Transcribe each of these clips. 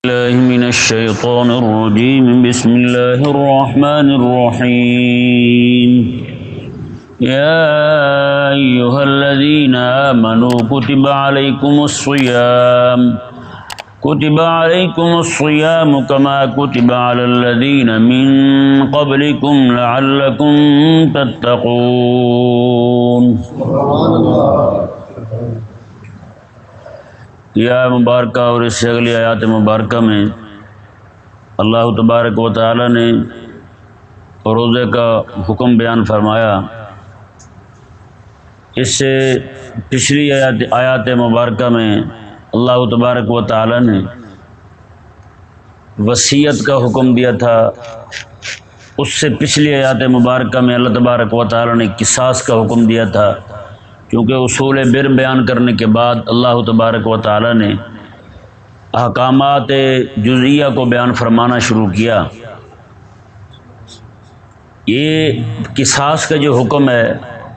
الله من الشيطان الرجيم. بسم الله الرحمن الرحيم. يا أيها الذين آمنوا كتب عليكم الصيام كما كتب على الذين من قبلكم لعلكم تتقون. یہ آیت مبارکہ اور اس سے اگلی آیات مبارکہ میں اللہ تبارک و تعالی نے روزے کا حکم بیان فرمایا. اس سے پچھلی آیات مبارکہ میں اللہ تبارک و تعالی نے وصیت کا حکم دیا تھا. اس سے پچھلی آیات مبارکہ میں اللہ تبارک و تعالی نے قصاص کا حکم دیا تھا. کیونکہ اصول بر بیان کرنے کے بعد اللہ تبارک و تعالی نے احکامات جزئیہ کو بیان فرمانا شروع کیا. یہ قصاص کا جو حکم ہے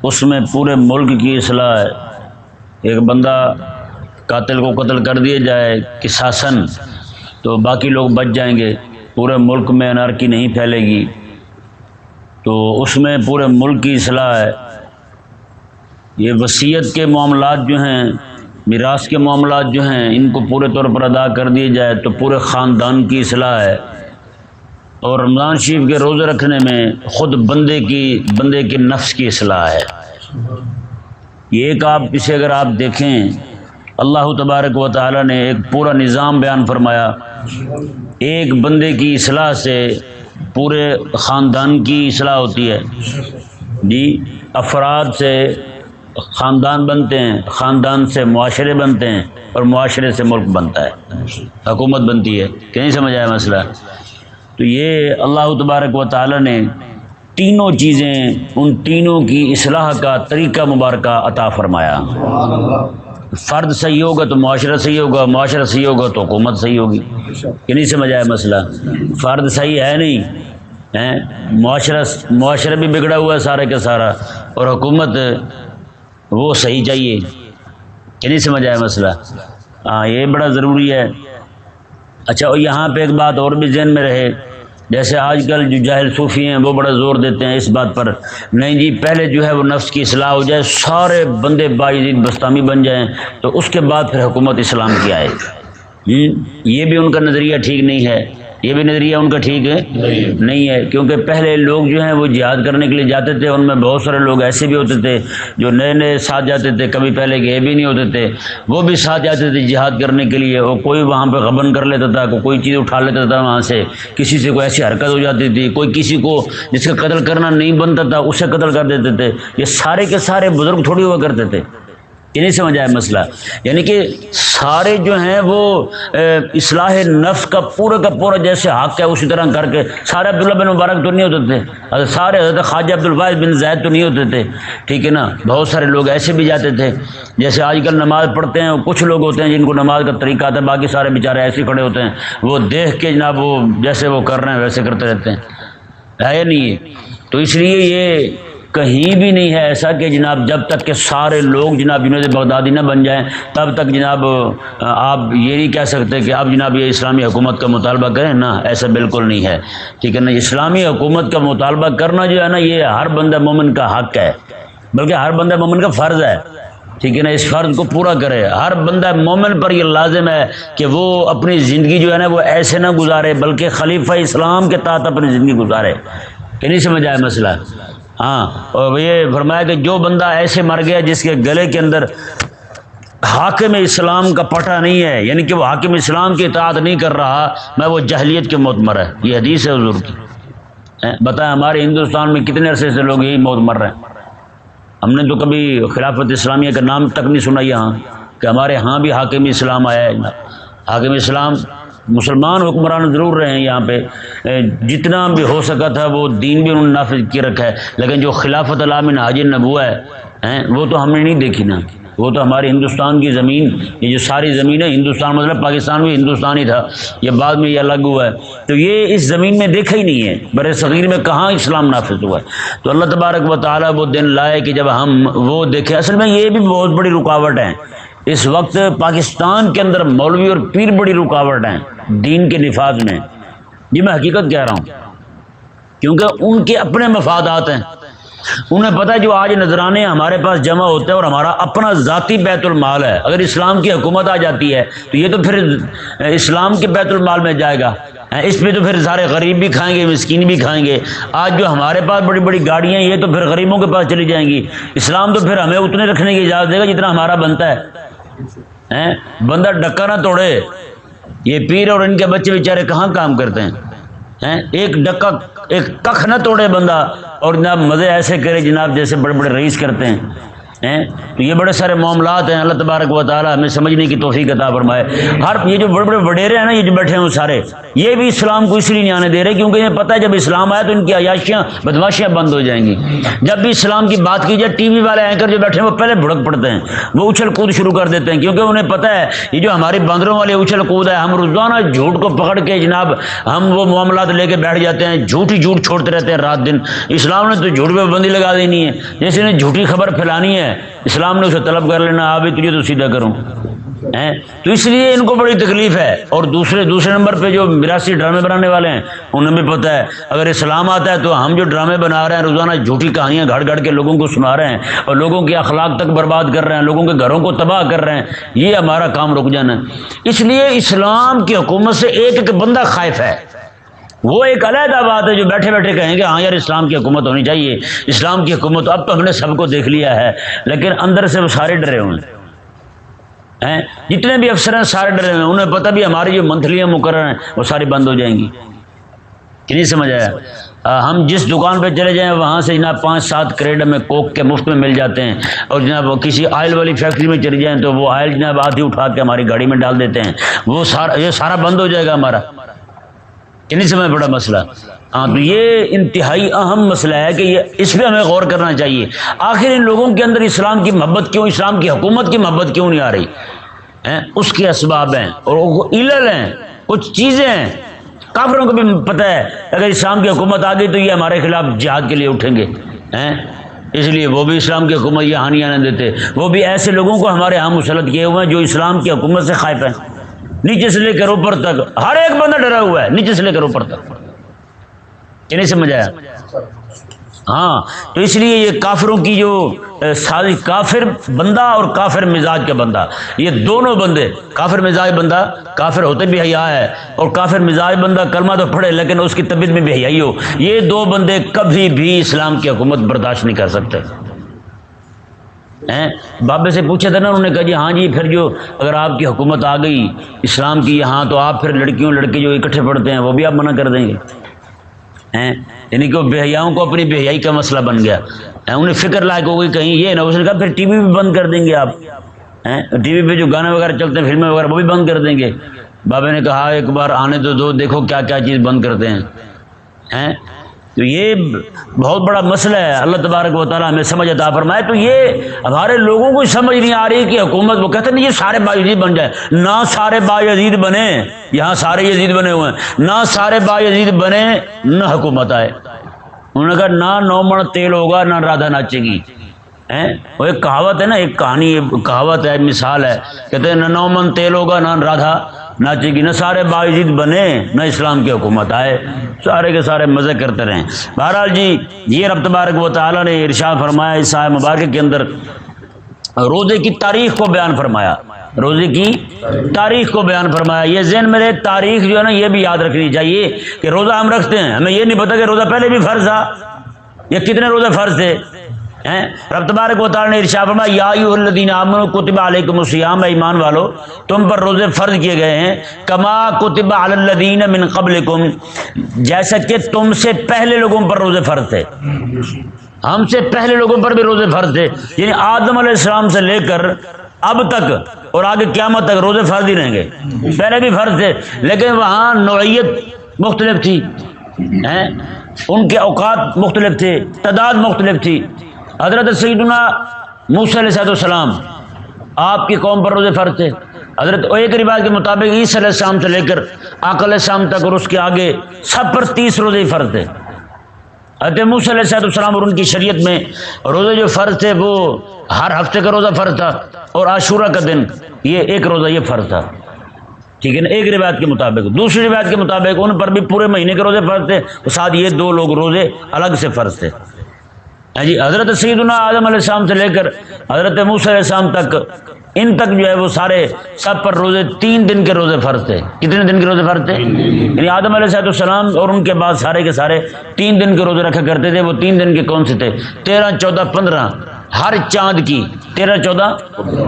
اس میں پورے ملک کی اصلاح ہے. ایک بندہ قاتل کو قتل کر دیا جائے قصاصاً تو باقی لوگ بچ جائیں گے، پورے ملک میں انارکی نہیں پھیلے گی. تو اس میں پورے ملک کی اصلاح ہے. یہ وصیت کے معاملات جو ہیں، میراث کے معاملات جو ہیں، ان کو پورے طور پر ادا کر دیے جائے تو پورے خاندان کی اصلاح ہے. اور رمضان شریف کے روزے رکھنے میں خود بندے کے نفس کی اصلاح ہے. یہ ایک اسے اگر آپ دیکھیں، اللہ تبارک و تعالی نے ایک پورا نظام بیان فرمایا. ایک بندے کی اصلاح سے پورے خاندان کی اصلاح ہوتی ہے. جی، افراد سے خاندان بنتے ہیں، خاندان سے معاشرے بنتے ہیں، اور معاشرے سے ملک بنتا ہے، حکومت بنتی ہے. کہ نہیں سمجھ آیا مسئلہ؟ تو یہ اللہ تبارک و تعالی نے تینوں چیزیں، ان تینوں کی اصلاح کا طریقہ مبارکہ عطا فرمایا. فرد صحیح ہوگا تو معاشرہ صحیح ہوگا، معاشرہ صحیح ہوگا تو حکومت صحیح ہوگی. کہ نہیں سمجھ آیا مسئلہ؟ فرد صحیح ہے نہیں ہے، معاشرہ بھی بگڑا ہوا ہے سارے کا سارا، اور حکومت وہ صحیح چاہیے. کہ نہیں سمجھ آیا مسئلہ؟ ہاں، یہ بڑا ضروری ہے. اچھا، اور یہاں پہ ایک بات اور بھی ذہن میں رہے، جیسے آج کل جو جاہل صوفی ہیں وہ بڑا زور دیتے ہیں اس بات پر، نہیں جی پہلے جو ہے وہ نفس کی اصلاح ہو جائے، سارے بندے باعزت بستامی بن جائیں تو اس کے بعد پھر حکومت اسلام کی آئے. یہ بھی ان کا نظریہ ٹھیک نہیں ہے. یہ بھی نظریہ ان کا ٹھیک نہیں ہے. کیونکہ پہلے لوگ جو ہیں وہ جہاد کرنے کے لیے جاتے تھے، ان میں بہت سارے لوگ ایسے بھی ہوتے تھے جو نئے نئے ساتھ جاتے تھے، کبھی پہلے گئے بھی نہیں ہوتے تھے، وہ بھی ساتھ جاتے تھے جہاد کرنے کے لیے. اور کوئی وہاں پہ غبن کر لیتا تھا، کوئی چیز اٹھا لیتا تھا وہاں سے، کسی سے کوئی ایسی حرکت ہو جاتی تھی، کوئی کسی کو جس کا قتل کرنا نہیں بنتا تھا اسے قتل کر دیتے تھے. یہ سارے کے سارے بزرگ تھوڑی ہوا کرتے تھے. یہ نہیں سمجھ آیا مسئلہ؟ یعنی کہ سارے جو ہیں وہ اصلاح نفس کا پورا جیسے حق ہے اسی طرح کر کے، سارے عبداللہ بن مبارک تو نہیں ہوتے تھے، سارے حضرت خواجہ عبدالواحد بن زید تو نہیں ہوتے تھے. ٹھیک ہے نا؟ بہت سارے لوگ ایسے بھی جاتے تھے. جیسے آج کل نماز پڑھتے ہیں، کچھ لوگ ہوتے ہیں جن کو نماز کا طریقہ آتا ہے، باقی سارے بیچارے ایسے کھڑے ہوتے ہیں، وہ دیکھ کے جناب وہ جیسے وہ کر رہے ہیں ویسے کرتے رہتے ہیں. ہے یا نہیں؟ تو اس لیے یہ کہیں بھی نہیں ہے ایسا کہ جناب جب تک کہ سارے لوگ جناب جنید بغدادی نہ بن جائیں تب تک جناب آپ یہ نہیں کہہ سکتے کہ آپ جناب یہ اسلامی حکومت کا مطالبہ کریں. نا، ایسا بالکل نہیں ہے. ٹھیک ہے نا؟ اسلامی حکومت کا مطالبہ کرنا جو ہے نا، یہ ہر بندہ مومن کا حق ہے، بلکہ ہر بندہ مومن کا فرض ہے. ٹھیک ہے نا؟ اس فرض کو پورا کرے. ہر بندہ مومن پر یہ لازم ہے کہ وہ اپنی زندگی جو ہے نا وہ ایسے نہ گزارے، بلکہ خلیفہ اسلام کے تحت اپنی زندگی گزارے. کہ نہیں سمجھ آیا مسئلہ؟ ہاں، اور یہ فرمایا کہ جو بندہ ایسے مر گیا جس کے گلے کے اندر حاکم اسلام کا پٹا نہیں ہے، یعنی کہ وہ حاکم اسلام کی اطاعت نہیں کر رہا، میں وہ جاہلیت کے موت مر ہے. یہ حدیث ہے حضور کی. بتائیں ہمارے ہندوستان میں کتنے عرصے سے لوگ یہی موت مر رہے ہیں. ہم نے تو کبھی خلافت اسلامیہ کا نام تک نہیں سنا یہاں کہ ہمارے ہاں بھی حاکم اسلام آیا ہے. حاکم اسلام مسلمان حکمران ضرور رہے ہیں یہاں پہ، جتنا بھی ہو سکا تھا وہ دین بھی انہوں نے نافذ کی رکھا ہے، لیکن جو خلافت العامہ حاجی نبوہ ہے وہ تو ہم نے نہیں دیکھی نا. وہ تو ہمارے ہندوستان کی زمین، یہ جو ساری زمین ہے ہندوستان، مطلب پاکستان بھی ہندوستان ہی تھا، یہ بعد میں یہ الگ ہوا ہے. تو یہ اس زمین میں دیکھا ہی نہیں ہے، بر صغیر میں کہاں اسلام نافذ ہوا ہے. تو اللہ تبارک و تعالیٰ وہ دن لائے کہ جب ہم وہ دیکھیں. اصل میں یہ بھی بہت بڑی رکاوٹ ہے اس وقت پاکستان کے اندر مولوی اور پیر بڑی رکاوٹ ہیں دین کے نفاذ میں. جی میں حقیقت کہہ رہا ہوں، کیونکہ ان کے اپنے مفادات ہیں. انہیں پتہ ہے جو آج نذرانے ہمارے پاس جمع ہوتے ہیں اور ہمارا اپنا ذاتی بیت المال ہے، اگر اسلام کی حکومت آ جاتی ہے تو یہ تو پھر اسلام کے بیت المال میں جائے گا. اس پہ تو پھر سارے غریب بھی کھائیں گے، مسکین بھی کھائیں گے. آج جو ہمارے پاس بڑی بڑی گاڑیاں ہیں یہ تو پھر غریبوں کے پاس چلی جائیں گی. اسلام تو پھر ہمیں اتنے رکھنے کی اجازت دے گا جتنا ہمارا بنتا ہے. بندہ ڈکا نہ توڑے. یہ پیر اور ان کے بچے بیچارے کہاں کام کرتے ہیں؟ ایک ڈکا ایک کخ نہ توڑے بندہ اور جناب مزے ایسے کرے جناب جیسے بڑے بڑے رئیس کرتے ہیں. تو یہ بڑے سارے معاملات ہیں. اللہ تبارک و تعالی ہمیں سمجھنے کی توفیق عطا فرمائے. یہ جو بڑے بڑے وڈیرے ہیں نا، یہ جو بیٹھے ہیں سارے، یہ بھی اسلام کو اس لیے نہیں آنے دے رہے کیونکہ انہیں پتہ ہے جب اسلام آیا تو ان کی عیاشیاں بدماشیاں بند ہو جائیں گی. جب بھی اسلام کی بات کی جائے ٹی وی والے اینکر جو بیٹھے ہیں وہ پہلے بھڑک پڑتے ہیں، وہ اچھل کود شروع کر دیتے ہیں کیونکہ انہیں پتہ ہے یہ جو ہماری باندروں والی اچھل کود ہے، ہم روزانہ جھوٹ کو پکڑ کے جناب ہم وہ معاملات لے کے بیٹھ جاتے ہیں، جھوٹ ہی جھوٹ چھوڑتے رہتے ہیں رات دن. اسلام نے تو جھوٹ پہ پابندی لگا دینی ہے. جیسے انہیں جھوٹی خبر پھیلانی ہے اسلام نے اسے طلب کر لینا، آپ بھی تجھے تو سیدھا کروں. تو اس لیے ان کو بڑی تکلیف ہے. اور دوسرے نمبر پہ جو میراثی ڈرامے بنانے والے ہیں انہیں بھی پتہ ہے اگر اسلام آتا ہے تو ہم جو ڈرامے بنا رہے ہیں روزانہ جھوٹی کہانیاں گھڑ گھڑ کے لوگوں کو سنا رہے ہیں اور لوگوں کے اخلاق تک برباد کر رہے ہیں، لوگوں کے گھروں کو تباہ کر رہے ہیں، یہ ہمارا کام رک جانا ہے. اس لیے اسلام کی حکومت سے ایک ایک بندہ خائف ہے. وہ ایک علیحدہ بات ہے جو بیٹھے بیٹھے کہیں گے ہاں یار اسلام کی حکومت ہونی چاہیے، اسلام کی حکومت. اب تو ہم نے سب کو دیکھ لیا ہے لیکن اندر سے وہ سارے ڈرے ہوئے ہیں. جتنے بھی افسر ہیں سارے ڈرے ہوئے ہیں. انہیں پتہ بھی ہماری جو منتھلیاں مقرر ہیں وہ ساری بند ہو جائیں گی. کہ نہیں سمجھ آیا؟ ہم جس دکان پہ چلے جائیں وہاں سے جناب 5-7 کریٹ ہمیں کوک کے مفت میں مل جاتے ہیں. اور جناب کسی آئل والی فیکٹری میں چلے جائیں تو وہ آئل جناب آدھی اٹھا کے ہماری گاڑی میں ڈال دیتے ہیں. وہ یہ سارا بند ہو جائے گا ہمارا. کہ نہیں سمجھ بڑا مسئلہ. تو یہ انتہائی اہم مسئلہ ہے کہ یہ اس پہ ہمیں غور کرنا چاہیے. آخر ان لوگوں کے اندر اسلام کی محبت کیوں، اسلام کی حکومت کی محبت کیوں نہیں آ رہی؟ اس کے اسباب ہیں اور علل ہیں، کچھ چیزیں ہیں. کافروں کو بھی پتہ ہے اگر اسلام کی حکومت آ گئی تو یہ ہمارے خلاف جہاد کے لیے اٹھیں گے. اس لیے وہ بھی اسلام کی حکومت یہ ہانیاں نہیں دیتے. وہ بھی ایسے لوگوں کو ہمارے ہاں مسلط کیے ہوئے ہیں جو اسلام کی حکومت سے خائف ہیں. نیچے سے لے کر اوپر تک ہر ایک بندہ ڈرا ہوا ہے، نیچے سے لے کر اوپر تک. کہ نہیں سمجھ آیا؟ ہاں تو اس لیے یہ کافروں کی جو سازش، کافر بندہ اور کافر مزاج کا بندہ، یہ دونوں بندے، کافر مزاج بندہ کافر ہوتے بھی حیا ہے اور کافر مزاج بندہ کلمہ تو پڑھے لیکن اس کی طبیعت میں بھی حیائی ہو، یہ دو بندے کبھی بھی اسلام کی حکومت برداشت نہیں کر سکتے. بابے سے پوچھا تھا نا، انہوں نے کہا جی ہاں جی پھر جو اگر آپ کی حکومت آ گئی اسلام کی یہاں تو آپ پھر لڑکیوں لڑکے جو اکٹھے پڑھتے ہیں وہ بھی آپ منع کر دیں گے. یعنی کہ بے حیاؤں کو اپنی بے حیائی کا مسئلہ بن گیا. انہیں فکر لائق ہو گئی کہیں یہ نہ. اس نے کہا پھر ٹی وی بھی بند کر دیں گے آپ. ٹی وی پہ جو گانے وغیرہ چلتے ہیں فلمیں وغیرہ وہ بھی بند کر دیں گے. بابے نے کہا ایک بار آنے تو دو، دیکھو کیا کیا چیز بند کرتے ہیں. تو یہ بہت بڑا مسئلہ ہے. اللہ تبارک و تعالیٰ ہمیں سمجھ عطا فرمائے. تو یہ ہمارے لوگوں کو سمجھ نہیں آ رہی کہ حکومت، وہ کہتے ہیں یہ سارے بایزید بن جائے. نہ سارے بایزید بنے، یہاں سارے یزید بنے ہوئے ہیں. نہ سارے بایزید بنے نہ حکومت آئے. انہوں نے کہا نہ 9 من تیل ہوگا نہ رادھا ناچے گی. وہ ایک کہاوت ہے نا، ایک کہانی کہاوت ہے، مثال ہے. کہتے ہیں نہ 9 من تیل ہوگا نہ رادھا ناچے گی. نہ سارے باعزید بنے نہ اسلام کی حکومت آئے. سارے کے سارے مزے کرتے رہیں. بہرحال جی یہ رب تبارک و تعالیٰ نے ارشاد فرمایا اس آیت مبارکہ کے اندر، روزے کی تاریخ کو بیان فرمایا. روزے کی تاریخ کو بیان فرمایا. یہ ذہن میں رہے تاریخ جو ہے نا یہ بھی یاد رکھنی چاہیے کہ روزہ ہم رکھتے ہیں، ہمیں یہ نہیں پتا کہ روزہ پہلے بھی فرض تھا. یہ کتنے روزے فرض تھے؟ رب تبارک و تعالیٰ نے ارشاد فرمایا یا ایھا الذین آمنوا کتب علیکم الصیام، ایمان والو تم پر روزے فرض کیے گئے ہیں، کما کتب علی الذین من قبلکم، جیسا کہ تم سے پہلے لوگوں پر روزے فرض تھے. ہم سے پہلے لوگوں پر بھی روزے فرض تھے. یعنی آدم علیہ السلام سے لے کر اب تک اور آگے قیامت تک روزے فرض ہی رہیں گے. پہلے بھی فرض تھے لیکن وہاں نوعیت مختلف تھی، ان کے اوقات مختلف تھے، تعداد مختلف تھی. حضرت سیدنا موسیٰ علیہ السلام آپ کی قوم پر روزے فرض تھے. حضرت ایک روایت کے مطابق عیسیٰ علیہ السلام سے لے کر آقا علیہ السلام تک اور اس کے آگے سب پر 30 روزے فرض تھے. حضرت موسیٰ علیہ السلام اور ان کی شریعت میں روزے جو فرض تھے وہ ہر ہفتے کا روزہ فرض تھا، اور عاشورہ کا دن یہ ایک روزہ یہ فرض تھا، ٹھیک ہے نا، ایک روایت کے مطابق۔ دوسری روایت کے مطابق ان پر بھی پورے مہینے کے روزے فرض تھے، اور ساتھ یہ دو لوگ روزے الگ سے فرض تھے۔ جی حضرت سیدنا آدم علیہ السلام سے لے کر حضرت موسیٰ علیہ السلام تک، ان تک جو ہے وہ سارے سب پر روزے 3 دن کے روزے فرض تھے۔ کتنے دن کے روزے فرض تھے؟ یعنی آدم علیہ السلام اور ان کے بعد سارے کے سارے 3 دن کے روزے رکھا کرتے تھے۔ وہ 3 دن کے کون سے تھے؟ 13، 14، 15 ہر چاند کی 13، 14،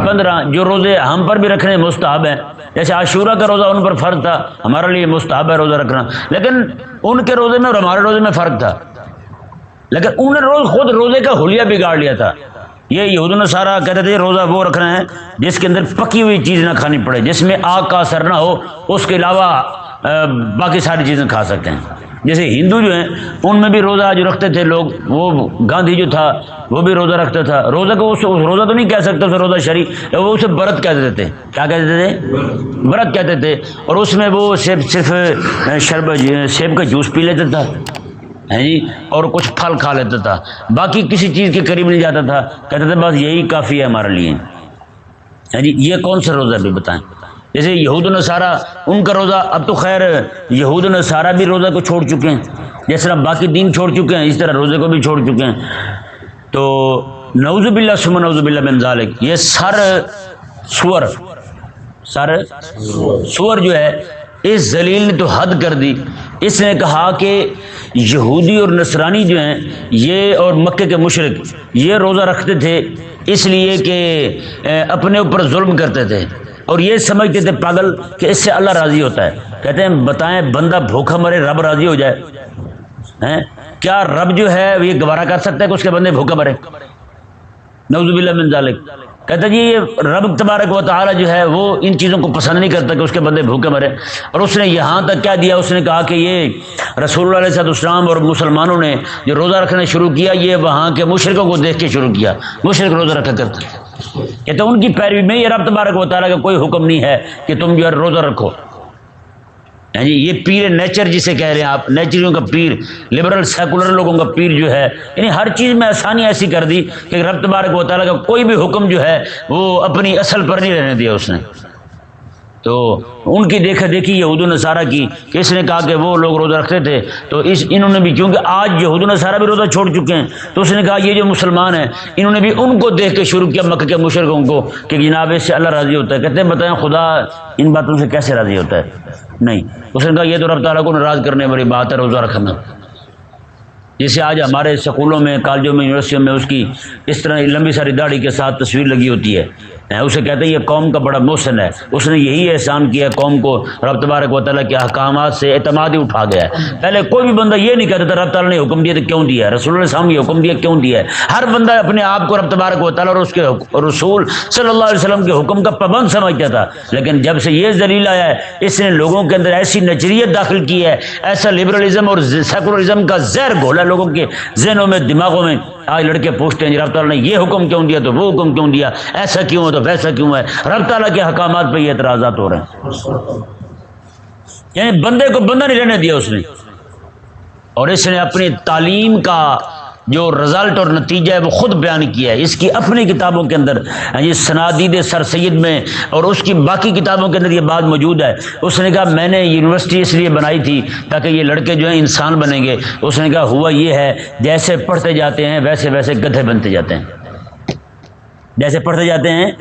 15 جو روزے ہم پر بھی رکھنے مستحب ہیں، جیسے عاشورہ کا روزہ ان پر فرض تھا، ہمارے لیے مستحب ہے روزہ رکھنا، لیکن ان کے روزے میں اور ہمارے روزے میں فرق تھا۔ لیکن انہوں نے خود روزے کا حلیہ بگاڑ لیا تھا۔ یہ یہود و نصارہ کہتے تھے روزہ وہ رکھنا ہے جس کے اندر پکی ہوئی چیز نہ کھانی پڑے، جس میں آگ کا اثر نہ ہو، اس کے علاوہ باقی ساری چیزیں کھا سکتے ہیں۔ جیسے ہندو جو ہیں ان میں بھی روزہ جو رکھتے تھے لوگ، وہ گاندھی جو تھا وہ بھی روزہ رکھتا تھا۔ روزہ کو روزہ تو نہیں کہہ سکتا اسے روزہ شرعی، وہ اسے برت کہتے تھے۔ کیا کہتے تھے؟ برت کہتے تھے۔ اور اس میں وہ صرف سیب کا جوس پی لیتا تھا جی، اور کچھ پھل کھا لیتا تھا، باقی کسی چیز کے قریب نہیں جاتا تھا، کہتے تھے بس یہی کافی ہے ہمارے لیے۔ جی یہ کون سا روزہ بھی بتائیں؟ جیسے یہود و نصارہ ان کا روزہ، اب تو خیر یہود و نصارہ بھی روزہ کو چھوڑ چکے ہیں، جس طرح باقی دین چھوڑ چکے ہیں اس طرح روزے کو بھی چھوڑ چکے ہیں۔ تو نعوذ باللہ ثم نعوذ باللہ من ذالک، یہ سور جو ہے اس ذلیل نے تو حد کر دی۔ اس نے کہا کہ یہودی اور نصرانی جو ہیں یہ اور مکے کے مشرک یہ روزہ رکھتے تھے اس لیے کہ اپنے اوپر ظلم کرتے تھے، اور یہ سمجھتے تھے پاگل کہ اس سے اللہ راضی ہوتا ہے۔ کہتے ہیں بتائیں بندہ بھوکا مرے رب راضی ہو جائے؟ کیا رب جو ہے یہ گوارا کر سکتا ہے کہ اس کے بندے بھوکا مرے؟ نعوذ باللہ من ذالک۔ کہتا جی یہ رب تبارک و تعالی جو ہے وہ ان چیزوں کو پسند نہیں کرتا کہ اس کے بندے بھوکے مرے۔ اور اس نے یہاں تک کیا دیا، اس نے کہا کہ یہ رسول اللہ علیہ السلام اور مسلمانوں نے جو روزہ رکھنا شروع کیا یہ وہاں کے مشرکوں کو دیکھ کے شروع کیا، مشرک روزہ رکھا کرتے تھے۔ کہتے ان کی پیروی میں یہ رب تبارک و تعالیٰ کا کوئی حکم نہیں ہے کہ تم جو ہے روزہ رکھو۔ جی یہ پیر نیچر جسے کہہ رہے ہیں آپ، نیچریوں کا پیر، لبرل سیکولر لوگوں کا پیر جو ہے، یعنی ہر چیز میں آسانی ایسی کر دی کہ رب تبارک و تعالیٰ کا کوئی بھی حکم جو ہے وہ اپنی اصل پر نہیں رہنے دیا اس نے۔ تو ان کی دیکھا دیکھی یہود و نصارہ کی کہ اس نے کہا کہ وہ لوگ روزہ رکھتے تھے تو انہوں نے بھی، کیونکہ آج یہود و نصارہ بھی روزہ چھوڑ چکے ہیں، تو اس نے کہا یہ جو مسلمان ہیں انہوں نے بھی ان کو دیکھ کے شروع کیا، مکہ کے مشرکوں کو، کہ جناب اس سے اللہ راضی ہوتا ہے۔ کہتے ہیں بتائیں خدا ان باتوں سے کیسے راضی ہوتا ہے؟ نہیں، اس نے کہا یہ تو رب تعالیٰ کو ناراض کرنے والی بات ہے روزہ رکھنا۔ جیسے آج ہمارے اسکولوں میں، کالجوں میں، یونیورسٹیوں میں اس کی اس طرح لمبی ساری داڑھی کے ساتھ تصویر لگی ہوتی ہے، اسے کہتے ہیں یہ قوم کا بڑا محسن ہے، اس نے یہی احسان کیا قوم کو، رب تبارک و تعالیٰ کے احکامات سے اعتماد ہی اٹھا گیا ہے۔ پہلے کوئی بھی بندہ یہ نہیں کہتا تھا رب تعالیٰ نے حکم دیا تو کیوں دیا ہے، رسول اللہ علیہ وسلم نے حکم دیا کیوں دیا ہے۔ ہر بندہ اپنے آپ کو رب تبارک و تعالیٰ اور اس کے رسول صلی اللہ علیہ وسلم کے حکم کا پابند سمجھتا تھا، لیکن جب سے یہ ذلیل آیا ہے اس نے لوگوں کے اندر ایسی نظریت داخل کی ہے، ایسا لبرلزم اور سیکولرزم کا زہر گھولا لوگوں کے ذہنوں میں، دماغوں میں۔ آج لڑکے پوچھتے ہیں رب تعالیٰ نے یہ حکم کیوں دیا تو وہ حکم کیوں دیا، ایسا کیوں ہے تو ویسا کیوں ہے، رب تعالیٰ کے احکامات پہ یہ اعتراضات ہو رہے ہیں۔ یعنی بندے کو بندہ نہیں رہنے دیا اس نے، اور اس نے اپنی تعلیم کا جو رزلٹ اور نتیجہ ہے وہ خود بیان کیا ہے، اس کی اپنی کتابوں کے اندر، یہ سنادید سر سید میں اور اس کی باقی کتابوں کے اندر یہ بات موجود ہے۔ اس نے کہا میں نے یونیورسٹی اس لیے بنائی تھی تاکہ یہ لڑکے جو ہیں انسان بنیں گے۔ اس نے کہا ہوا یہ ہے جیسے پڑھتے جاتے ہیں ویسے ویسے گدھے بنتے جاتے ہیں، جیسے پڑھتے جاتے ہیں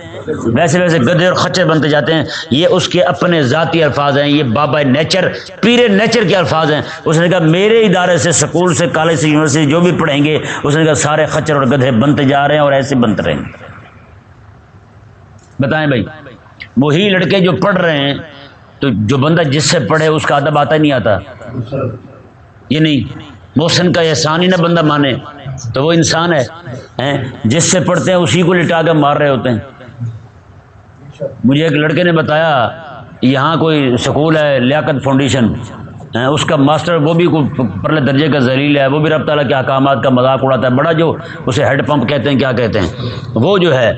ویسے ویسے گدھے اور خچر بنتے جاتے ہیں۔ یہ اس کے اپنے ذاتی الفاظ ہیں، یہ بابا نیچر، پیر نیچر کے الفاظ ہیں۔ اس نے کہا میرے ادارے سے، سکول سے، کالج سے، یونیورسٹی جو بھی پڑھیں گے، اس نے کہا سارے خچر اور گدھے بنتے جا رہے ہیں اور ایسے بنتے رہیں گے۔ بتائیں بھائی، وہی لڑکے جو پڑھ رہے ہیں، تو جو بندہ جس سے پڑھے اس کا ادب آتا نہیں آتا؟ یہ نہیں، محسن کا احسان ہی نہ بندہ مانے تو وہ انسان ہے، جس سے پڑھتے ہیں اسی کو لٹا کے مار رہے ہوتے ہیں۔ مجھے ایک لڑکے نے بتایا یہاں کوئی سکول ہے لیاقت فاؤنڈیشن، اس کا ماسٹر وہ بھی پرلے درجے کا ذلیل ہے، وہ بھی رب تعالیٰ کے احکامات کا مذاق اڑاتا ہے، بڑا جو اسے ہیڈ پمپ کہتے ہیں، کیا کہتے ہیں وہ جو ہے،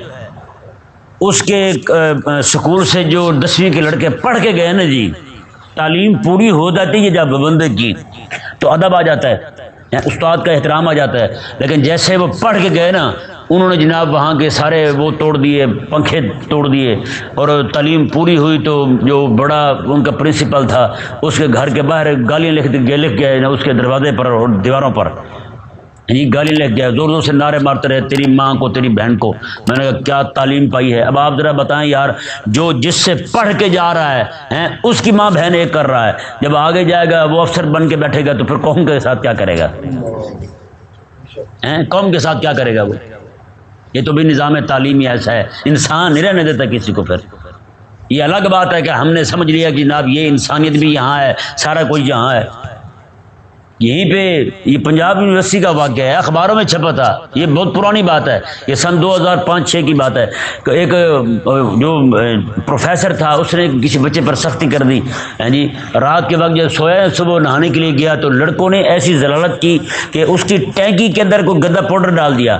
اس کے سکول سے جو 10ویں کے لڑکے پڑھ کے گئے نا جی، تعلیم پوری ہو جاتی ہے جب بندے کی تو ادب آ جاتا ہے۔ استاد کا احترام آ جاتا ہے. لیکن جیسے وہ پڑھ کے گئے نا، انہوں نے جناب وہاں کے سارے وہ توڑ دیے، پنکھے توڑ دیے، اور تعلیم پوری ہوئی تو جو بڑا ان کا پرنسپل تھا اس کے گھر کے باہر گالیاں لکھ گئے نا، اس کے دروازے پر اور دیواروں پر گالی لکھ گیا، زور زور سے نعرے مارتے رہے، تیری ماں کو، تیری بہن کو. میں نے کہا کیا تعلیم پائی ہے. اب آپ ذرا بتائیں یار، جو جس سے پڑھ کے جا رہا ہے اس کی ماں بہن ایک کر رہا ہے، جب آگے جائے گا وہ افسر بن کے بیٹھے گا تو پھر قوم کے ساتھ کیا کرے گا؟ قوم کے ساتھ کیا کرے گا وہ؟ یہ تو بھی نظام تعلیمی ایسا ہے، انسان نہیں رہنے دیتا کسی کو. پھر یہ الگ بات ہے کہ ہم نے سمجھ لیا کہ جناب یہ انسانیت بھی یہاں ہے، سارا کچھ یہاں ہے. یہیں پہ یہ پنجاب یونیورسٹی کا واقعہ ہے، اخباروں میں چھپا تھا، یہ بہت پرانی بات ہے، یہ سن 2005-6 کی بات ہے. ایک جو پروفیسر تھا اس نے کسی بچے پر سختی کر دی، جی رات کے وقت جب سویا، صبح نہانے کے لیے گیا تو لڑکوں نے ایسی ضلالت کی کہ اس کی ٹینکی کے اندر کوئی گندا پاؤڈر ڈال دیا.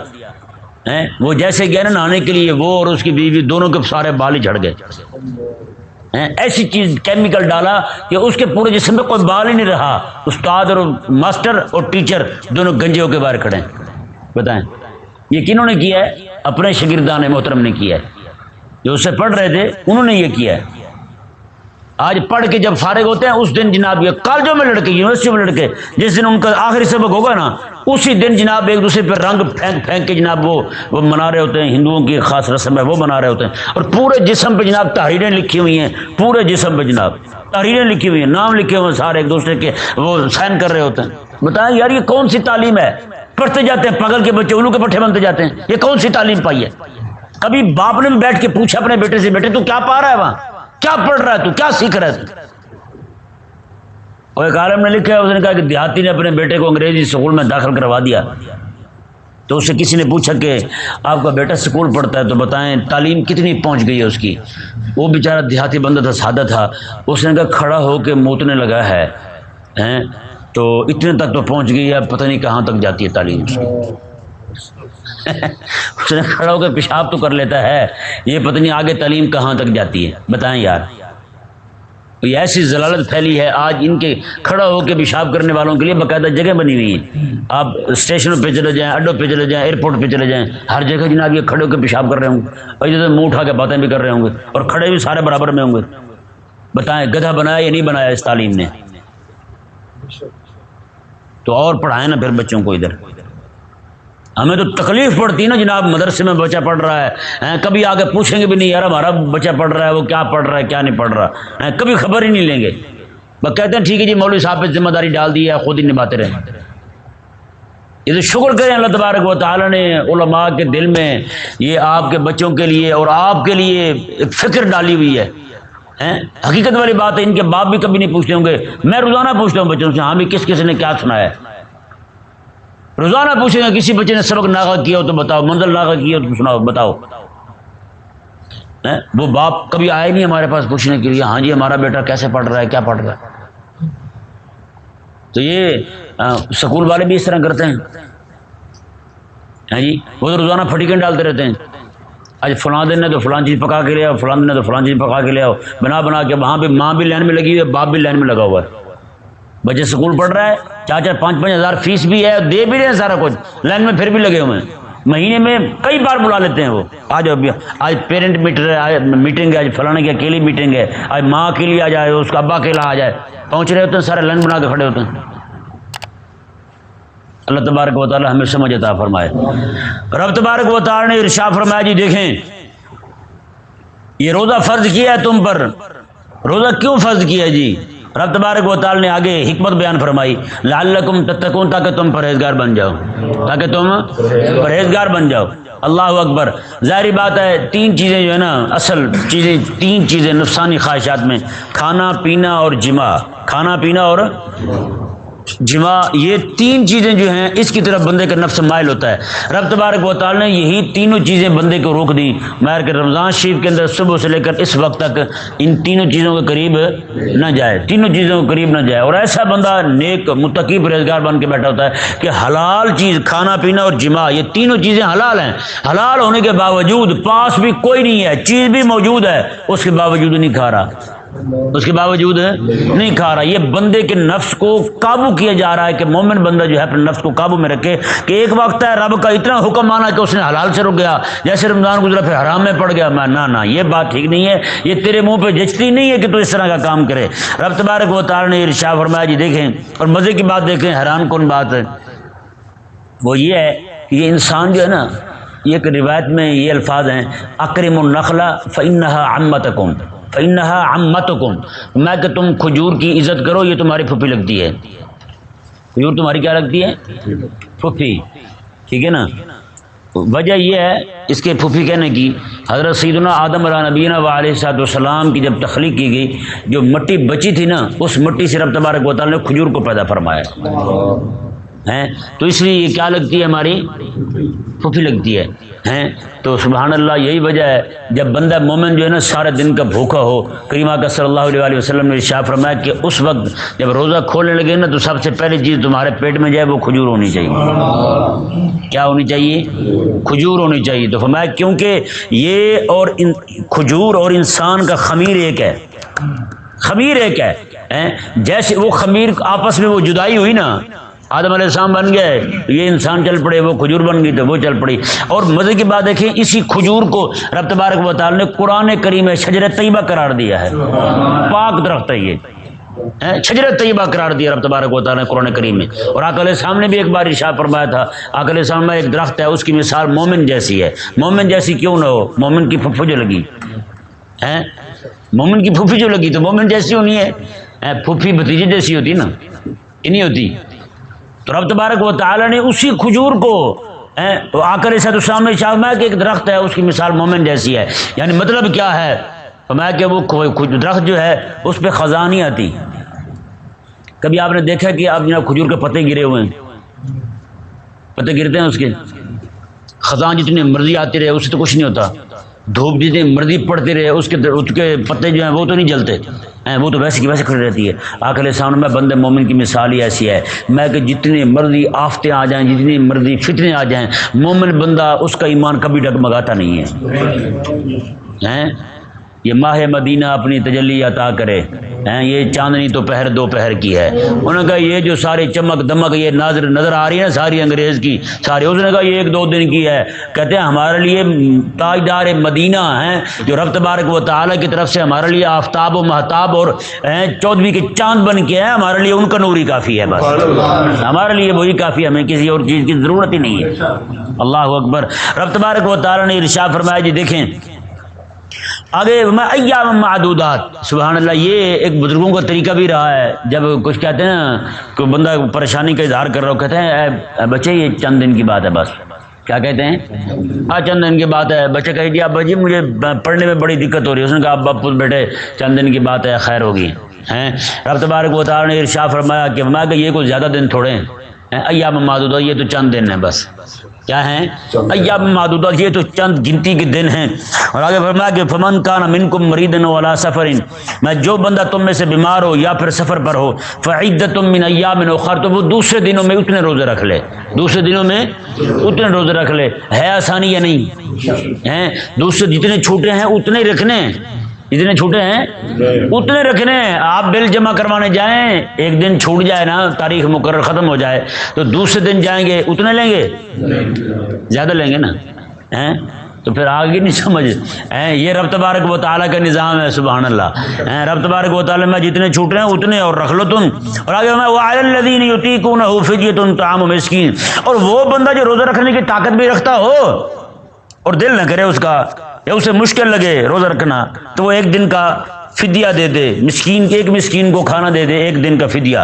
وہ جیسے گیا نا نہانے کے لیے، وہ اور اس کی بیوی دونوں کے سارے بال ہی جھڑ گئے. ایسی چیز کیمیکل ڈالا کہ اس کے پورے جسم میں کوئی بال ہی نہیں رہا. استاد اور ماسٹر اور ٹیچر دونوں گنجے ہو کے باہر کھڑے ہیں. بتائیں یہ کنہوں نے کیا ہے؟ اپنے شاگردان محترم نے کیا ہے، جو اس سے پڑھ رہے تھے انہوں نے یہ کیا ہے. آج پڑھ کے جب فارغ ہوتے ہیں اس دن جناب یہ کالجوں میں لڑکے، یونیورسٹیوں میں لڑکے، جس دن ان کا آخری سبق ہوگا نا اسی دن جناب ایک دوسرے پہ رنگ پھینک کے جناب وہ منا رہے ہوتے ہیں. ہندوؤں کی خاص رسم ہے، وہ منا رہے ہوتے ہیں، اور پورے جسم پہ جناب تحریریں لکھی ہوئی ہیں، پورے جسم پہ جناب تحریریں لکھی ہوئی ہیں، نام لکھے ہوئے ہیں، سارے ایک دوسرے کے وہ سائن کر رہے ہوتے ہیں. بتائیں یار یہ کون سی تعلیم ہے؟ پڑھتے جاتے ہیں پاگل کے بچے، الو کے پٹھے بنتے جاتے ہیں. یہ کون سی تعلیم پائی ہے؟ کبھی باپ نے بھی بیٹھ کے پوچھا اپنے بیٹے سے، بیٹے تو کیا پا رہا ہے وہاں، کیا پڑھ رہا ہے تو، کیا سیکھ رہا ہے تو؟ اور ایک عالم نے لکھا ہے، اس نے کہا کہ دیہاتی نے اپنے بیٹے کو انگریزی اسکول میں داخل کروا دیا. تو اس سے کسی نے پوچھا کہ آپ کا بیٹا اسکول پڑھتا ہے تو بتائیں تعلیم کتنی پہنچ گئی ہے اس کی. وہ بیچارہ دیہاتی بندہ تھا، سادہ تھا. اس نے کہا کھڑا ہو کے موتنے لگا ہے تو اتنے تک تو پہنچ گئی ہے، پتہ نہیں کہاں تک جاتی ہے تعلیم اس کی. اس نے کھڑا ہو کے پیشاب تو کر لیتا ہے، یہ پتہ نہیں آگے تعلیم کہاں تک جاتی ہے. بتائیں یار یہ ایسی ضلالت پھیلی ہے. آج ان کے کھڑا ہو کے پیشاب کرنے والوں کے لیے باقاعدہ جگہ بنی ہوئی ہے. آپ اسٹیشنوں پہ چلے جائیں، اڈوں پہ چلے جائیں، ایئرپورٹ پہ چلے جائیں، ہر جگہ جناب یہ کھڑے ہو کے پیشاب کر رہے ہوں گے، اور ادھر منہ اٹھا کے باتیں بھی کر رہے ہوں گے، اور کھڑے بھی سارے برابر میں ہوں گے. بتائیں گدھا بنایا یا نہیں بنایا اس تعلیم نے؟ تو اور پڑھائیں نا پھر بچوں کو. ادھر ہمیں تو تکلیف پڑتی ہے نا جناب، مدرسے میں بچہ پڑھ رہا ہے، کبھی آگے پوچھیں گے بھی نہیں یار ہمارا بچہ پڑھ رہا ہے، وہ کیا پڑھ رہا ہے کیا نہیں پڑھ رہا، کبھی خبر ہی نہیں لیں گے. بس کہتے ہیں ٹھیک ہے جی مولوی صاحب پہ ذمہ داری ڈال دی ہے، خود ہی نبھاتے رہیں. یہ تو شکر کریں اللہ تبارک و تعالیٰ نے علماء کے دل میں یہ آپ کے بچوں کے لیے اور آپ کے لیے ایک فکر ڈالی ہوئی ہے. حقیقت والی بات ہے، ان کے باپ بھی کبھی نہیں پوچھتے ہوں گے. میں روزانہ پوچھتا ہوں بچوں سے، ہاں بھی کس کس نے کیا سنایا ہے. روزانہ پوچھیں گے کسی بچے نے سبق ناغہ کیا ہو تو بتاؤ، منزل ناغہ کیا ہو تو سناؤ، بتاؤ. وہ باپ کبھی آئے نہیں ہمارے پاس پوچھنے کے لیے، ہاں جی ہمارا بیٹا کیسے پڑھ رہا ہے، کیا پڑھ رہا ہے. تو یہ سکول والے بھی اس طرح کرتے ہیں. ہاں جی وہ تو روزانہ پھٹیکیں ڈالتے رہتے ہیں. آج فلاں دن نے تو فلاں چیز پکا کے لے آؤ، فلاں دن نے تو فلاں چیز پکا کے لے آؤ، بنا کے وہاں پہ ماں بھی لائن میں لگی ہوئی ہے، باپ بھی لائن میں لگا ہوا ہے. بچے سکول پڑھ رہا ہے، 4-5 ہزار فیس بھی ہے، دے بھی رہے ہیں سارا کچھ، لائن میں پھر بھی لگے ہوئے ہیں. مہینے میں کئی بار بلا لیتے ہیں وہ. آج پیرنٹ میٹنگ ہے، آج فلانے کی اکیلی میٹنگ ہے، آج ماں اکیلی آ جائے، اس کا ابا اکیلا آ جائے، پہنچ رہے ہوتے ہیں سارے لائن بنا کے کھڑے ہوتے ہیں. اللہ تبارک و تعالی ہمیں سمجھ عطا فرمائے. رب تبارک و تعالی نے ارشاد فرمایا جی دیکھیں یہ روزہ فرض کیا ہے تم پر. روزہ کیوں فرض کیا ہے جی؟ رب تبارک و تعالی نے آگے حکمت بیان فرمائی، لعلکم تتقون، تاکہ تم پرہیزگار بن جاؤ، تاکہ تم پرہیزگار بن جاؤ. اللہ اکبر. ظاہری بات ہے 3 چیزیں جو ہے نا اصل چیزیں، 3 چیزیں نفسانی خواہشات میں، کھانا پینا اور جماع. کھانا پینا اور جماع، یہ 3 چیزیں جو ہیں اس کی طرف بندے کا نفس مائل ہوتا ہے. رب تبارک و تعالی نے یہی تینوں چیزیں بندے کو روک دی. مگر کہ رمضان شریف کے اندر صبح سے لے کر اس وقت تک ان تینوں چیزوں کے قریب نہ جائے، تینوں چیزوں کے قریب نہ جائے. اور ایسا بندہ نیک متقی پرہیزگار بن کے بیٹھا ہوتا ہے کہ حلال چیز، کھانا پینا اور جماع، یہ تینوں چیزیں حلال ہیں. حلال ہونے کے باوجود پاس بھی کوئی نہیں ہے، چیز بھی موجود ہے، اس کے باوجود نہیں کھا رہا. اس کے باوجود نہیں کھا رہا. یہ بندے کے نفس کو قابو کیا جا رہا ہے کہ مومن بندہ جو ہے اپنے نفس کو قابو میں رکھے کہ ایک وقت ہے رب کا اتنا حکم مانا کہ اس نے حلال سے رک گیا, جیسے رمضان گزرا پھر حرام میں پڑ گیا. میں نہ یہ بات ٹھیک نہیں ہے, یہ تیرے منہ پہ جچتی نہیں ہے کہ تو اس طرح کا کام کرے. رب تبارک و تعالی نے ارشاد فرمایا جی دیکھیں, اور مزے کی بات دیکھیں, حیران کن بات ہے وہ یہ ہے کہ یہ انسان جو ہے نا, یہ ایک روایت میں یہ الفاظ ہیں اکرم النخل فإنها عمتکم فإنها عمتکم, میں کہ تم کھجور کی عزت کرو, یہ تمہاری پھوپھی لگتی ہے. کھجور تمہاری کیا لگتی ہے؟ پھوپھی. ٹھیک ہے نا. وجہ یہ ہے اس کے پھوپھی کہنے کی, حضرت سیدنا آدم علیہ نبینا علیہ السلام کی جب تخلیق کی گئی, جو مٹی بچی تھی نا, اس مٹی سے رب تبارک و تعالی نے کھجور کو پیدا فرمایا ہیں. تو اس لیے یہ کیا لگتی ہے, ہماری پھوپھی لگتی ہے ہیں. تو سبحان اللہ, یہی وجہ ہے جب بندہ مومن جو ہے نا سارے دن کا بھوکا ہو, کریم آقا صلی اللہ علیہ وسلم نے ارشاد فرمایا کہ اس وقت جب روزہ کھولنے لگے نا تو سب سے پہلی چیز تمہارے پیٹ میں جائے وہ کھجور ہونی چاہیے. کیا ہونی چاہیے؟ کھجور ہونی چاہیے. تو فرمایا کیونکہ یہ اور کھجور اور انسان کا خمیر ایک ہے, خمیر ایک ہے. جیسے وہ خمیر آپس میں وہ جدائی ہوئی نا, آدم علیہ السلام بن گئے, یہ انسان چل پڑے, وہ کھجور بن گئی تو وہ چل پڑی. اور مزے کی بات دیکھیں, اسی کھجور کو رب تبارک و تعالی نے قرآن کریم میں شجر طیبہ قرار دیا ہے. پاک درخت ہے یہ, شجر طیبہ قرار دیا رب تبارک و تعالی نے قرآن کریم میں. اور آقا علیہ السلام نے بھی ایک بار ارشاد فرمایا تھا, آقا علیہ السلام میں ایک درخت ہے, اس کی مثال مومن جیسی ہے. مومن جیسی کیوں نہ ہو, مومن کی پھپھو جو لگی ہے, مومن کی پھوپھی جو لگی تو مومن جیسی ہونی ہے. پھوپھی بھتیجے جیسی ہوتی نا, یہ نہیں ہوتی. تو رب تبارک و تعالی نے اسی کھجور کو آقا علیہ السلام نے فرمایا کہ ایک درخت ہے, اس کی مثال مومن جیسی ہے. یعنی مطلب کیا ہے, فرمایا کہ وہ درخت جو ہے اس پہ خزاں نہیں آتی. کبھی آپ نے دیکھا کہ آپ جناب کھجور کے پتے گرے ہوئے ہیں, پتے گرتے ہیں اس کے, خزاں جتنی مرضی آتی رہے اس سے تو کچھ نہیں ہوتا. دھوپ جتنی مرضی پڑتی رہے اس کے پتے جو ہیں وہ تو نہیں جلتے, وہ تو ویسے کی ویسے کھڑی رہتی ہے. آقا علیہ السلام میں بندے مومن کی مثال ہی ایسی ہے, میں کہ جتنی مرضی آفتیں آ جائیں, جتنی مرضی فتنے آ جائیں, مومن بندہ اس کا ایمان کبھی ڈگمگاتا نہیں ہے. یہ ماہ مدینہ اپنی تجلی عطا کرے, یہ چاندنی تو پہر دو پہر کی ہے. انہوں نے کہا یہ جو ساری چمک دمک یہ نظر آ رہی ہے نا ساری انگریز کی ساری, اس نے کہا یہ 1-2 دن کی ہے. کہتے ہیں ہمارے لیے تاجدار مدینہ ہیں جو رب تبارک و تعالی کی طرف سے ہمارے لیے آفتاب و مہتاب اور 14ویں کے چاند بن کے ہیں, ہمارے لیے ان کا نور ہی کافی ہے. بس ہمارے لیے وہی کافی ہے, ہمیں کسی اور چیز کی ضرورت ہی نہیں ہے. اللہ اکبر. رب تبارک و تعالی نے ارشاد فرمایا جی دیکھیں آگے, میں ایام معدودات. سبحان اللہ, یہ ایک بزرگوں کا طریقہ بھی رہا ہے. جب کچھ کہتے ہیں نا کہ بندہ پریشانی کا اظہار کر رہا ہو, کہتے ہیں بچے یہ چند دن کی بات ہے. بس کیا کہتے ہیں, چند دن کی بات ہے. بچے کہے جی ابا جی مجھے پڑھنے میں بڑی دقت ہو رہی ہے. اس نے کہا ابا پوت بیٹے چند دن کی بات ہے, خیر ہوگی. رب تبارک و تعالی نے ارشاد فرمایا کہ یہ کوئی زیادہ دن تھوڑے ہیں, ایام معدودات, یہ تو چند دن ہیں. بس کیا ہیں, ایام معدودات, یہ تو چند گنتی کے دن ہیں. اور آگے فرمایا کہ فمن کان منکم مریضا وعلی سفر, میں جو بندہ تم میں سے بیمار ہو یا پھر سفر پر ہو, فعدۃ من ایام اخر, تو وہ دوسرے دنوں میں اتنے روزے رکھ لے. دوسرے دنوں میں اتنے روزے رکھ لے. ہے آسانی یا نہیں ہیں؟ دوسرے جتنے چھوٹے ہیں اتنے ہی رکھنے, جتنے چھوٹے ہیں اتنے رکھنے. آپ بل جمع کروانے جائیں, ایک دن چھوٹ جائے نا, تاریخ مقرر ختم ہو جائے, تو دوسرے دن جائیں گے اتنے لیں گے, زیادہ لیں گے نا. تو پھر آگے نہیں سمجھ. یہ رب تبارک و تعالیٰ کا نظام ہے. سبحان اللہ. رب تبارک و تعالیٰ میں جتنے چھوٹ رہے ہیں اتنے اور رکھ لو تم. اور آگے میں وعلی الذین یطیقونہ فدیۃ طعام مسکین, اور وہ بندہ جو روزہ رکھنے کی طاقت بھی رکھتا ہو اور دل نہ کرے اس کا, یا اسے مشکل لگے روزہ رکھنا, تو وہ 1 دن کا فدیہ دے دے. ایک مسکین کو کھانا دے دے, 1 دن کا فدیہ,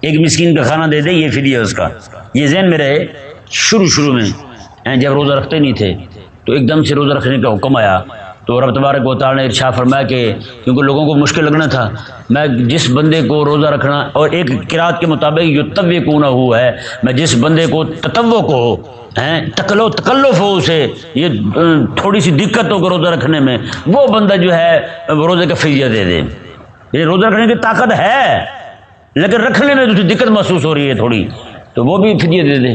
1 مسکین کا کھانا دے دے, یہ فدیہ اس کا. یہ ذہن میں رہے. شروع میں جب روزہ رکھتے نہیں تھے تو ایک دم سے روزہ رکھنے کا حکم آیا, تو رب تبارک و تعالی نے ارشاد فرمایا کہ کیونکہ لوگوں کو مشکل لگنا تھا, میں جس بندے کو روزہ رکھنا, اور ایک قرات کے مطابق یتوقونہ ہوا ہے, میں جس بندے کو تطوق ہو, تکلف ہو, اسے یہ تھوڑی سی دقت ہو روزہ رکھنے میں, وہ بندہ جو ہے روزے کا فدیہ دے دے. یہ روزہ رکھنے کی طاقت ہے لیکن رکھنے میں دوسری دقت محسوس ہو رہی ہے تھوڑی, تو وہ بھی فدیہ دے دے.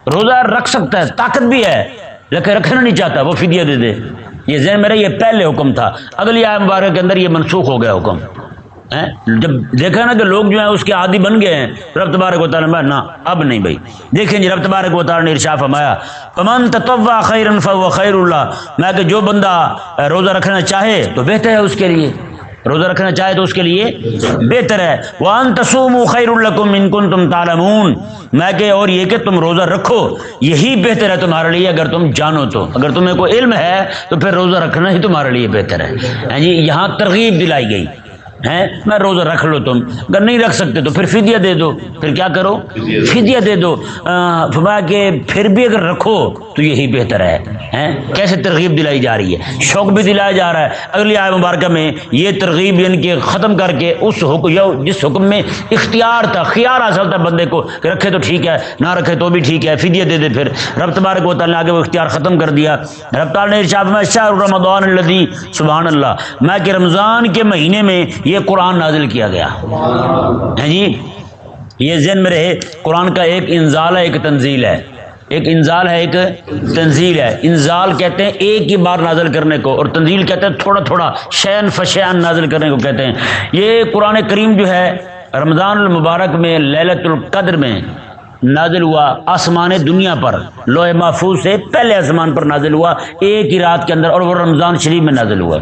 روزہ رکھ سکتا ہے, طاقت بھی ہے, لیکن رکھنا نہیں چاہتا, وہ فدیہ دے دے. یہ ذہن میرا یہ پہلے حکم تھا، اگلی آیت مبارکہ کے اندر یہ منسوخ ہو گیا حکم. جب دیکھا نا کہ لوگ جو ہیں اس کے عادی بن گئے ہیں، رب تبارک و تعالیٰ نے نا اب نہیں بھائی. دیکھیں جی رب تبارک و تعالیٰ نے ارشاد فرمایا فمن تطوع خیرا فهو خیر اللہ، میں کہ جو بندہ روزہ رکھنا چاہے تو بہتر ہے اس کے لیے، روزہ رکھنا چاہے تو اس کے لیے بہتر ہے. وَأَن تَصُومُوا خَيْرٌ لَكُمْ إِن كُنتُمْ تَعْلَمُونَ، میں کہ اور یہ کہ تم روزہ رکھو یہی بہتر ہے تمہارے لیے اگر تم جانو تو، اگر تمہیں کوئی علم ہے تو پھر روزہ رکھنا ہی تمہارے لیے بہتر ہے. جی یہاں ترغیب دلائی گئی ہے، میں روزہ رکھ لو تم، اگر نہیں رکھ سکتے تو پھر فدیہ دے دو، پھر کیا کرو فدیہ دے دو. فرمایا کہ پھر بھی اگر رکھو تو یہی بہتر ہے. کیسے ترغیب دلائی جا رہی ہے، شوق بھی دلایا جا رہا ہے. اگلی آیت مبارکہ میں یہ ترغیب یعنی کہ ختم کر کے اس حکم یا جس حکم میں اختیار تھا، خیار حاصل تھا بندے کو کہ رکھے تو ٹھیک ہے، نہ رکھے تو بھی ٹھیک ہے، فدیہ دے دے، پھر رب تبارک و تعالیٰ نے آگے وہ اختیار ختم کر دیا. رب تعالیٰ نے ارشاد فرمایا شہر رمضان الذی، سبحان اللہ، میں کہ رمضان کے مہینے میں یہ قرآن نازل کیا گیا ہے. جی یہ ذہن میں رہے، قرآن کا ایک انزال ہے ایک تنزیل ہے، ایک انزال ہے ایک تنزیل ہے. انزال کہتے ہیں ایک ہی بار نازل کرنے کو، اور تنزیل کہتے ہیں تھوڑا تھوڑا شیئن فشیئن نازل کرنے کو کہتے ہیں. یہ قرآن کریم جو ہے رمضان المبارک میں لیلۃ القدر میں نازل ہوا، آسمان دنیا پر لوح محفوظ سے پہلے آسمان پر نازل ہوا ایک ہی رات کے اندر، اور وہ رمضان شریف میں نازل ہوا.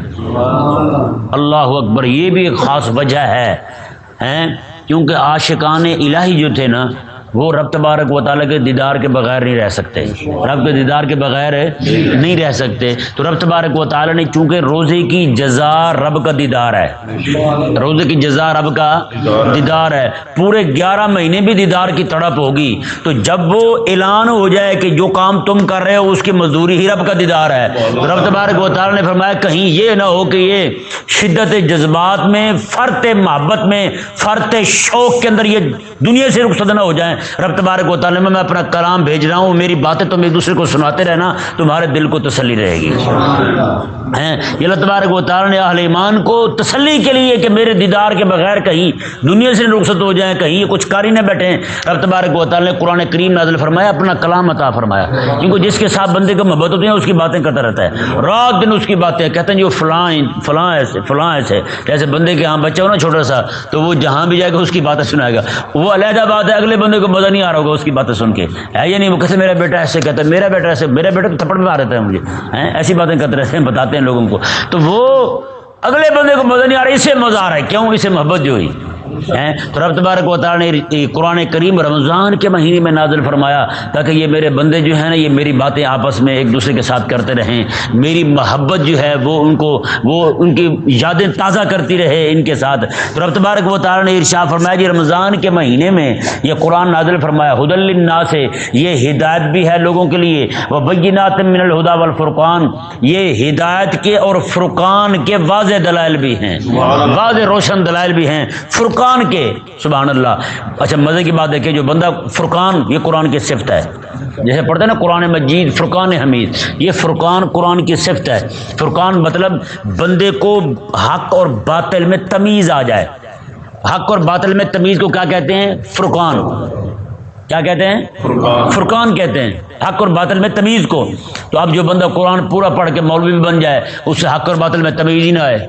اللہ اکبر. یہ بھی ایک خاص وجہ ہے کیونکہ عاشقان الہی جو تھے نا وہ رب تبارک و تعالیٰ کے دیدار کے بغیر نہیں رہ سکتے، رب کے دیدار کے بغیر نہیں رہ سکتے. تو رب تبارک و تعالیٰ نے چونکہ روزے کی جزا رب کا دیدار ہے، روزے کی جزا رب کا دیدار ہے، پورے 11 مہینے بھی دیدار کی تڑپ ہوگی. تو جب وہ اعلان ہو جائے کہ جو کام تم کر رہے ہو اس کی مزدوری ہی رب کا دیدار ہے، رب تبارک و تعالیٰ نے فرمایا کہیں یہ نہ ہو کہ یہ شدت جذبات میں، فرط محبت میں، فرط شوق کے اندر یہ دنیا سے رخصت نہ ہو جائیں. رب تبارک و تعالیٰ میں اپنا کلام بھیج رہا ہوں، میری باتیں تم ایک دوسرے کو سناتے رہنا، تمہارے دل کو تسلی رہے گی. یہ اللہ تبارک و تعالیٰ نے اہل ایمان کو تسلی کے لیے کہ میرے دیدار کے بغیر کہیں دنیا سے رخصت ہو جائیں، کہیں یہ کچھ کاری نہ بیٹھیں، رب تبارک و تعالیٰ نے قرآن کریم نازل فرمایا، اپنا کلام عطا فرمایا. کیونکہ جس کے ساتھ بندے کو محبت ہوتی ہے اس کی باتیں کرتا رہتا ہے، رات دن اس کی باتیں کہتے ہیں جو فلاں ایسے جیسے بندے کے ہاں بچہ ہو نا چھوٹا سا، تو وہ جہاں بھی جائے گا اس کی باتیں سنائے گا. وہ علیحدہ بات ہے، اگلے بندے کو مزہ نہیں آ رہا ہوگا اس کی باتیں سن کے، ہے یا نہیں. وہ کہتے میرا بیٹا ایسے کہتا ہے، میرا بیٹا ایسے، میرا بیٹا تو تھپڑ مار رہتا ہے مجھے، ایسی باتیں کرتے رہتے ہیں، بتاتے ہیں لوگوں کو. تو وہ اگلے بندے کو مزہ نہیں آ رہا، اسے مزہ آ رہا ہے، کیوں؟ اسے محبت جو ہوئی. تو رب تبارک و تعالیٰ نے قرآن کریم رمضان کے مہینے میں نازل فرمایا تاکہ یہ میرے بندے جو ہیں نا یہ میری باتیں آپس میں ایک دوسرے کے ساتھ کرتے رہیں، میری محبت جو ہے وہ ان کی یادیں تازہ کرتی رہے ان کے ساتھ. تو رب تبارک و تعالیٰ نے ارشاد فرمایا جی رمضان کے مہینے میں یہ قرآن نازل فرمایا، ہدی للناس، یہ ہدایت بھی ہے لوگوں کے لیے، وبینات من الہدی والفرقان، یہ ہدایت کے اور فرقان کے واضح دلائل بھی ہیں، واضح روشن دلائل بھی ہیں فرقان کے. سبحان اللہ. اچھا مزے کی بات ہے کہ جو بندہ فرقان، یہ قرآن کی صفت ہے، جیسے پڑھتے ہیں نا قرآن مجید فرقان حمید، یہ فرقان قرآن کی صفت ہے. فرقان مطلب بندے کو حق اور باطل میں تمیز آ جائے. حق اور باطل میں تمیز کو کیا کہتے ہیں؟ فرقان. کیا کہتے ہیں؟ فرقان کہتے ہیں حق اور باطل میں تمیز کو. تو اب جو بندہ قرآن پورا پڑھ کے مولوی بھی بن جائے، اس سے حق اور باطل میں تمیز ہی نہ آئے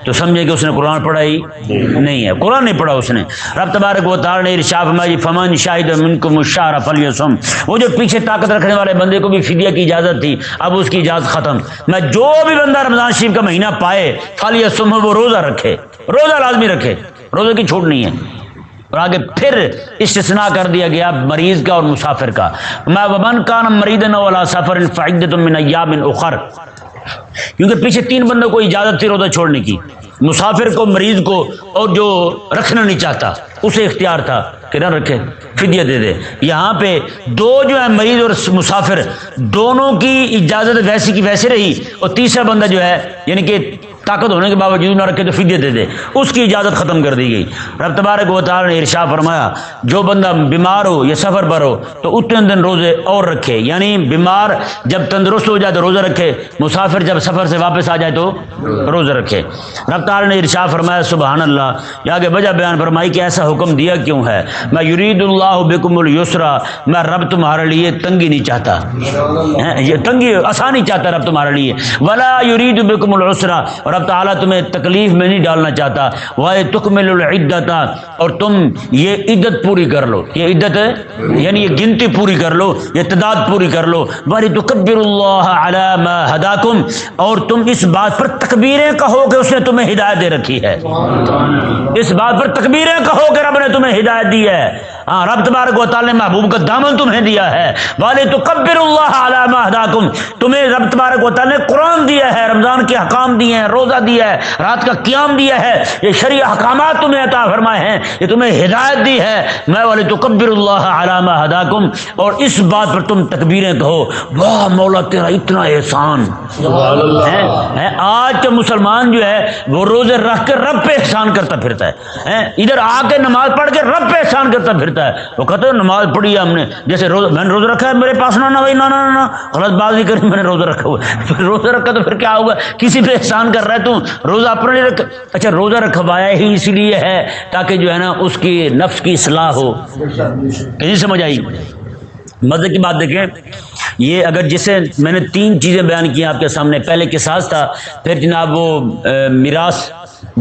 تو سمجھے کہ اس نے قرآن پڑھا ہی نہیں ہے، قرآن نہیں پڑھا اس نے. رب تبارک و تعالیٰ نے ارشاد فرمایا فمن شاہد منکم الشہر فلیصم، وہ جو پیچھے طاقت رکھنے والے بندے کو بھی فدیہ کی اجازت تھی، اب اس کی اجازت ختم. میں جو بھی بندہ رمضان شریف کا مہینہ پائے فلیصم، وہ روزہ رکھے، روزہ لازمی رکھے، روزے کی چھوٹ نہیں ہے. اور آگے پھر استثناء کر دیا گیا مریض کا اور مسافر کا. ومن کان مریضا او علی سفر فعدۃ من ایام اخر، کیونکہ پیچھے 3 بندوں کو اجازت تھی روزہ چھوڑنے کی، مسافر کو، مریض کو، اور جو رکھنا نہیں چاہتا اسے اختیار تھا کہ نہ رکھے، فدیہ دے دے. یہاں پہ 2 جو ہے مریض اور مسافر، دونوں کی اجازت ویسی کی ویسے رہی، اور تیسرا بندہ جو ہے یعنی کہ طاقت ہونے کے باوجود نہ رکھے تو فدیہ دے دے، اس کی اجازت ختم کر دی گئی۔ رب تبارک و تعالی نے ارشاد فرمایا جو بندہ بیمار ہو یا سفر پر ہو تو اتنے دن روزے اور رکھے، یعنی بیمار جب تندرست ہو جائے تو روزہ رکھے، مسافر جب سفر سے واپس آ جائے تو روزہ رکھے۔ رب تعالی نے ارشاد فرمایا سبحان اللہ، یہ آگے وجہ بیان فرمائی کہ ایسا حکم دیا کیوں ہے، میں یرید اللہ بکم الیسرا، میں رب تمہارے لیے تنگی نہیں چاہتا، یہ تنگی آسانی چاہتا رب تمہارے لیے، ولا یرید بکم العسرا، اور رب تعالیٰ تمہیں تکلیف میں نہیں ڈالنا چاہتا، وَتُكْمِلُ الْعِدَّةَ، اور تم یہ عدت پوری کر لو، یہ عدت ہے یعنی یہ گنتی پوری کر لو، یہ تعداد پوری کر لو، وَلِتُكَبِّرُوا اللَّهَ عَلَى مَا هَدَاكُمْ، اور تم اس بات پر تکبیریں کہو کہ اس نے تمہیں ہدایت دے رکھی ہے، اس بات پر تکبیریں کہو کہ رب نے تمہیں ہدایت دی ہے، ہاں رب تبارک و تعالی نے محبوب کا دامن تمہیں دیا ہے، وَلِتُكَبِّرُوا اللَّهَ عَلَى مَا هَدَاكُمْ، تمہیں رب تبارک و تعالی نے قرآن دیا ہے، رمضان کے احکام دیے ہیں، روزہ دیا ہے، رات کا قیام دیا ہے، یہ شرعی احکامات تمہیں عطا فرمائے ہیں، یہ تمہیں ہدایت دی ہے، میں وَلِتُكَبِّرُوا اللَّهَ عَلَى مَا هَدَاكُمْ، اور اس بات پر تم تکبیریں کہو واہ مولا تیرا اتنا احسان ہے۔ آج کے مسلمان جو ہے وہ روزے رکھ کے رب پہ احسان کرتا پھرتا ہے، ادھر آ کے نماز پڑھ کے رب پہ احسان کرتا پھرتا ہے، وہ کہتے ہیں نماز پڑھی ہے ہم نے، جیسے میں نے روزہ رکھا ہے میرے پاس نہ بھائی نہ غلط بات نہیں کری، میں نے روزہ رکھا ہوا ہے، روزہ رکھا تو پھر کیا ہوگا، کسی پہ احسان کر رہا ہے تو روزہ اپنے لیے رکھ، اچھا روزہ رکھوایا ہی اس لیے ہے تاکہ جو ہے نا اس کی نفس کی اصلاح ہو، کہیں سمجھ آئی؟ مزے کی بات دیکھیں، یہ اگر جسے میں نے 3 چیزیں بیان کی آپ کے سامنے، پہلے قصاص تھا، پھر جناب وہ میراث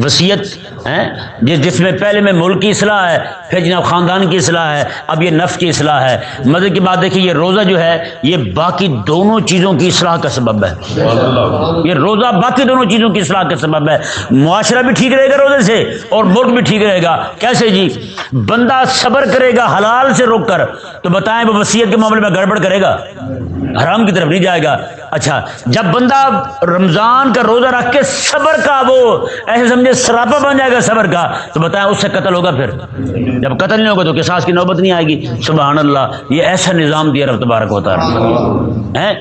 وصیت ہے جس میں پہلے میں ملک کی اصلاح ہے، پھر جناب خاندان کی اصلاح ہے، اب یہ نفس کی اصلاح ہے۔ مزے کی بات دیکھیے، یہ روزہ جو ہے یہ باقی دونوں چیزوں کی اصلاح کا سبب ہے، یہ روزہ باقی دونوں چیزوں کی اصلاح کا سبب ہے، معاشرہ بھی ٹھیک رہے گا روزے سے اور ملک بھی ٹھیک رہے گا۔ کیسے جی؟ بندہ صبر کرے گا حلال سے رک کر تو بتائیں وہ وصیت کے معاملے میں گڑبڑ کرے گا، حرام کی طرف نہیں جائے گا۔ اچھا جب بندہ رمضان کا روزہ رکھ کے صبر کا وہ ایسے سمجھے سراپا بن جائے گا صبر کا تو بتائیں اس سے قتل ہوگا، پھر جب قتل نہیں ہوگا تو قصاص کی نوبت نہیں آئے گی۔ سبحان اللہ، یہ ایسا نظام دیا رب تبارک و تعالی ہے،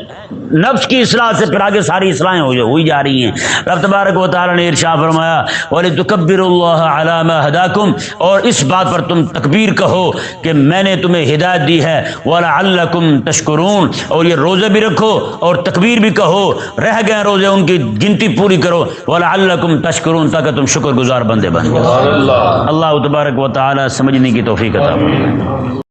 نفس کی اصلاح سے پھر آگے ساری اصلاحیں ہوئی جا رہی ہیں۔ رب تبارک و تعالی نے ارشاد فرمایا وَلِتُكَبِّرُوا اللَّهَ عَلَى مَا هَدَاكُمْ، اور اس بات پر تم تکبیر کہو کہ میں نے تمہیں ہدایت دی ہے، وَلَعَلَّكُمْ تَشْكُرُونَ، اور یہ روزے بھی رکھو اور تکبیر بھی کہو، رہ گئے روزے ان کی گنتی پوری کرو، وَلَعَلَّكُمْ تَشْكُرُونَ، تاکہ تم شکر گزار بندے بن جاؤ۔ اللہ تبارک و تعالی سمجھنے کی توفیق عطا فرمائے۔